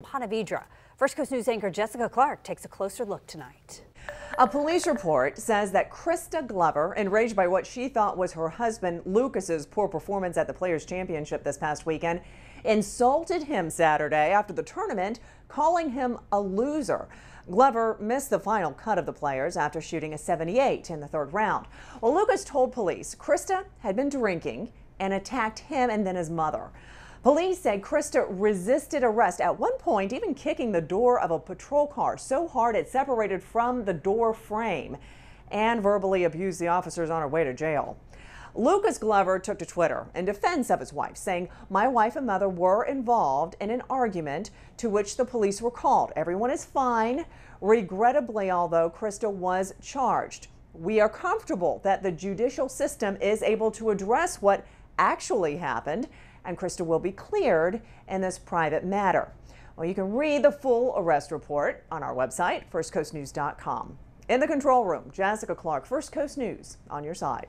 Ponte Vedra. First Coast News anchor Jessica Clark takes a closer look tonight. A police report says that Krista Glover, enraged by what she thought was her husband Lucas's poor performance at the Players' Championship this past weekend, insulted him Saturday after the tournament, calling him a loser. Glover missed the final cut of the Players after shooting a 78 in the third round. Well, Lucas told police Krista had been drinking and attacked him and then his mother. Police said Krista resisted arrest at one point, even kicking the door of a patrol car so hard it separated from the door frame, and verbally abused the officers on her way to jail. Lucas Glover took to Twitter in defense of his wife, saying, "My wife and mother were involved in an argument to which the police were called. Everyone is fine. Regrettably, although, Krista was charged. We are comfortable that the judicial system is able to address what actually happened, and Krista will be cleared in this private matter." Well, you can read the full arrest report on our website, firstcoastnews.com. In the control room, Jessica Clark, First Coast News, on your side.